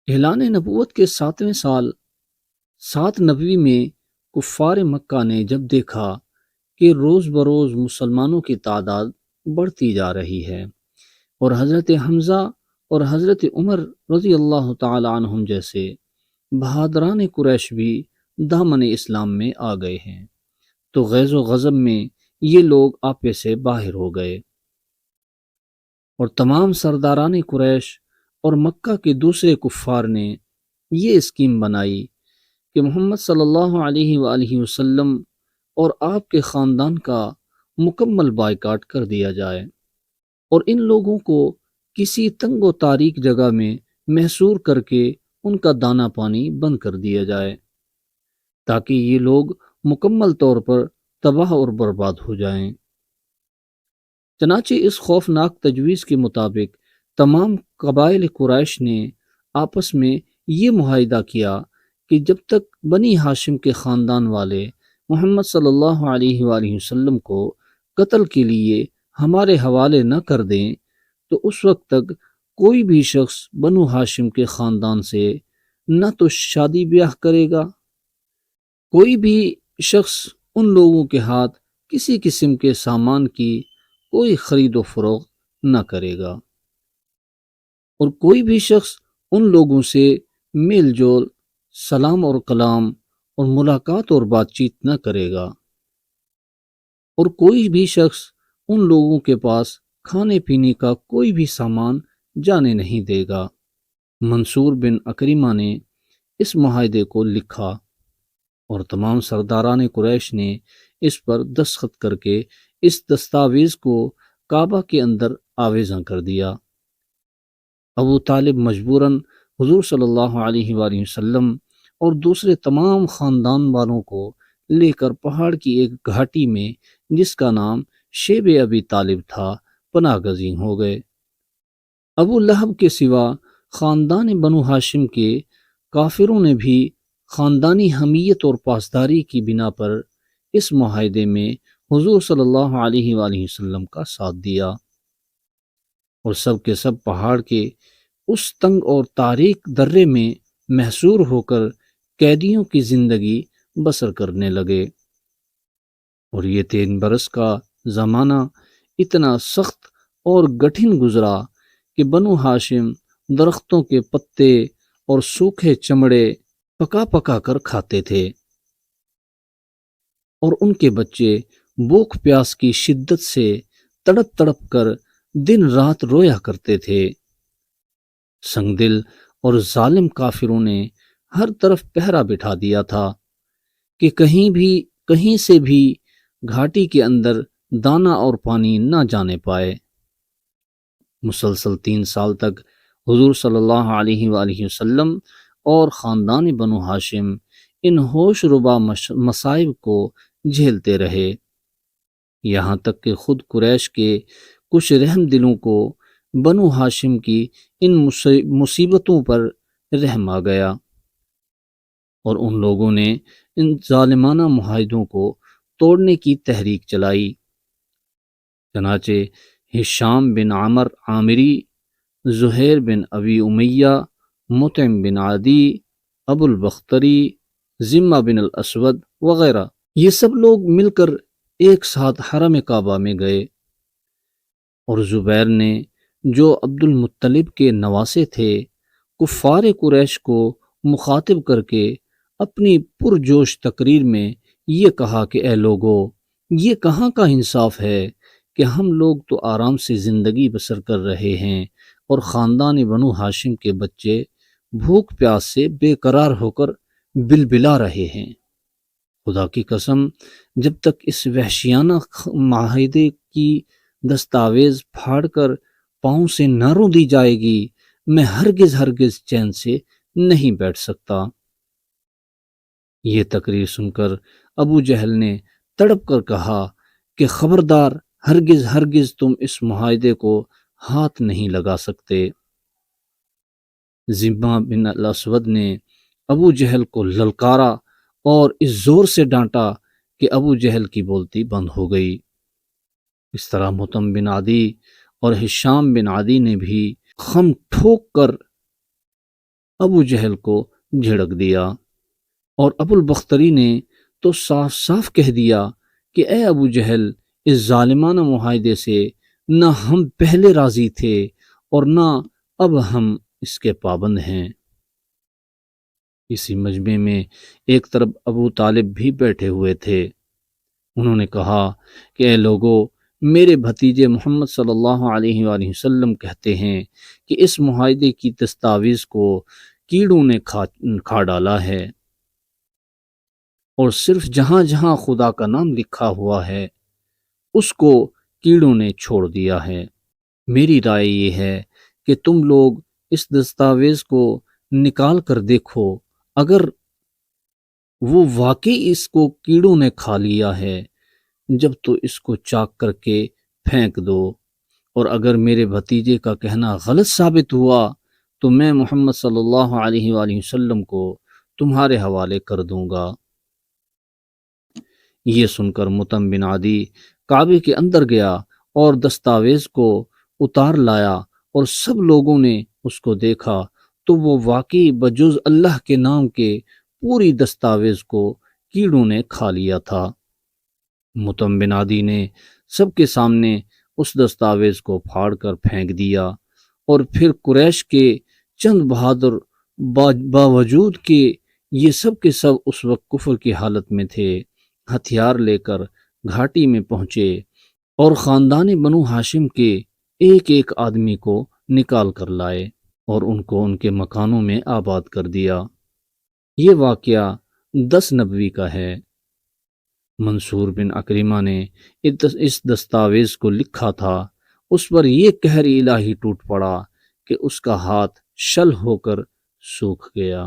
اعلان نبوت کے 7ویں سال 7 نبوی میں کفار مکہ نے جب دیکھا کہ روز بروز مسلمانوں کی تعداد بڑھتی جا رہی ہے اور حضرت حمزہ اور حضرت عمر رضی اللہ تعالی عنہم جیسے بہادران قریش بھی دامن اسلام میں آ گئے ہیں، تو غیظ و غضب میں یہ لوگ آپے سے باہر ہو گئے اور تمام سرداران قریش اور مکہ کے دوسرے کفار نے یہ اسکیم بنائی کہ محمد صلی اللہ علیہ وآلہ وسلم اور آپ کے خاندان کا مکمل بائیکاٹ کر دیا جائے اور ان لوگوں کو کسی تنگ و تاریک جگہ میں محصور کر کے ان کا دانہ پانی بند کر دیا جائے تاکہ یہ لوگ مکمل طور پر تباہ اور برباد ہو جائیں۔ چنانچہ اس خوفناک تجویز کے مطابق تمام قبائل قریش نے آپس میں یہ معاہدہ کیا کہ جب تک بنی ہاشم کے خاندان والے محمد صلی اللہ علیہ وآلہ وسلم کو قتل کے لیے ہمارے حوالے نہ کر دیں تو اس وقت تک کوئی بھی شخص بنو ہاشم کے خاندان سے نہ تو شادی بیاہ کرے گا، کوئی بھی شخص ان لوگوں کے ہاتھ کسی قسم کے سامان کی کوئی خرید و فروخت نہ کرے گا اور کوئی بھی شخص ان لوگوں سے میل جول، سلام اور کلام اور ملاقات اور بات چیت نہ کرے گا اور کوئی بھی شخص ان لوگوں کے پاس کھانے پینے کا کوئی بھی سامان جانے نہیں دے گا۔ منصور بن اکرمہ نے اس معاہدے کو لکھا اور تمام سرداران قریش نے اس پر دستخط کر کے اس دستاویز کو کعبہ کے اندر آویزاں کر دیا۔ ابو طالب مجبوراً حضور صلی اللہ علیہ وآلہ وسلم اور دوسرے تمام خاندان والوں کو لے کر پہاڑ کی ایک گھاٹی میں جس کا نام شیب ابی طالب تھا پناہ گزین ہو گئے۔ ابو لہب کے سوا خاندان بنو ہاشم کے کافروں نے بھی خاندانی حمیت اور پاسداری کی بنا پر اس معاہدے میں حضور صلی اللہ علیہ وآلہ وسلم کا ساتھ دیا اور سب کے سب پہاڑ کے اس تنگ اور تاریک درے میں محصور ہو کر قیدیوں کی زندگی بسر کرنے لگے اور یہ 3 برس کا زمانہ اتنا سخت اور کٹھن گزرا کہ بنو ہاشم درختوں کے پتے اور سوکھے چمڑے پکا پکا کر کھاتے تھے اور ان کے بچے بھوک پیاس کی شدت سے تڑپ تڑپ کر دن رات رویا کرتے تھے۔ سنگ دل اور ظالم کافروں نے ہر طرف پہرا بٹھا دیا تھا کہ کہیں سے بھی گھاٹی کے اندر دانہ اور پانی نہ جانے پائے۔ مسلسل 3 سال تک حضور صلی اللہ علیہ وآلہ وسلم اور خاندان بنو ہاشم ان ہوش ربا مصائب کو جھیلتے رہے، یہاں تک کہ خود قریش کے کچھ رحم دلوں کو بنو ہاشم کی ان مصیبتوں پر رحم آ گیا اور ان لوگوں نے ان ظالمانہ معاہدوں کو توڑنے کی تحریک چلائی۔ چنانچہ ہشام بن عمر عامری، زہیر بن ابی امیہ، مطعم بن عدی، ابو البختری، ذمہ بن الاسود وغیرہ یہ سب لوگ مل کر ایک ساتھ حرم کعبہ میں گئے اور زبیر نے جو عبد المطلب کے نواسے تھے کفار قریش کو مخاطب کر کے اپنی پرجوش تقریر میں یہ کہا کہ اے لوگو، یہ کہاں کا انصاف ہے کہ ہم لوگ تو آرام سے زندگی بسر کر رہے ہیں اور خاندان بنو ہاشم کے بچے بھوک پیاس سے بے قرار ہو کر بلبلا رہے ہیں۔ خدا کی قسم، جب تک اس وحشیانہ معاہدے کی دستاویز پھاڑ کر پاؤں سے نہ روندی جائے گی، میں ہرگز چین سے نہیں بیٹھ سکتا۔ یہ تقریر سن کر ابو جہل نے تڑپ کر کہا کہ خبردار، ہرگز تم اس معاہدے کو ہاتھ نہیں لگا سکتے۔ ذمہ بن الاسود نے ابو جہل کو للکارا اور اس زور سے ڈانٹا کہ ابو جہل کی بولتی بند ہو گئی۔ اس طرح مطعم بن عدی اور ہشام بن عدی نے بھی خم ٹھوک کر ابو جہل کو جھڑک دیا، اور ابو البختری نے تو صاف صاف کہہ دیا کہ اے ابو جہل، اس ظالمانہ معاہدے سے نہ ہم پہلے راضی تھے اور نہ اب ہم اس کے پابند ہیں۔ اسی مجمع میں ایک طرف ابو طالب بھی بیٹھے ہوئے تھے۔ انہوں نے کہا کہ اے لوگو، میرے بھتیجے محمد صلی اللہ علیہ وآلہ وسلم کہتے ہیں کہ اس معاہدے کی دستاویز کو کیڑوں نے کھا ڈالا ہے، اور صرف جہاں جہاں خدا کا نام لکھا ہوا ہے اس کو کیڑوں نے چھوڑ دیا ہے۔ میری رائے یہ ہے کہ تم لوگ اس دستاویز کو نکال کر دیکھو، اگر وہ واقعی اس کو کیڑوں نے کھا لیا ہے جب تو اس کو چاک کر کے پھینک دو، اور اگر میرے بھتیجے کا کہنا غلط ثابت ہوا تو میں محمد صلی اللہ علیہ وآلہ وسلم کو تمہارے حوالے کر دوں گا۔ یہ سن کر مطعم بن عدی کعبے کے اندر گیا اور دستاویز کو اتار لایا، اور سب لوگوں نے اس کو دیکھا تو وہ واقعی بجز اللہ کے نام کے پوری دستاویز کو کیڑوں نے کھا لیا تھا۔ مطعم بن عدی نے سب کے سامنے اس دستاویز کو پھاڑ کر پھینک دیا، اور پھر قریش کے چند بہادر باوجود کہ یہ سب کے سب اس وقت کفر کی حالت میں تھے، ہتھیار لے کر گھاٹی میں پہنچے اور خاندان بنو ہاشم کے ایک ایک آدمی کو نکال کر لائے اور ان کو ان کے مکانوں میں آباد کر دیا۔ یہ واقعہ 10 نبوی کا ہے۔ منصور بن عکرمہ نے اس دستاویز کو لکھا تھا، اس پر یہ قہر الہی ٹوٹ پڑا کہ اس کا ہاتھ شل ہو کر سوکھ گیا۔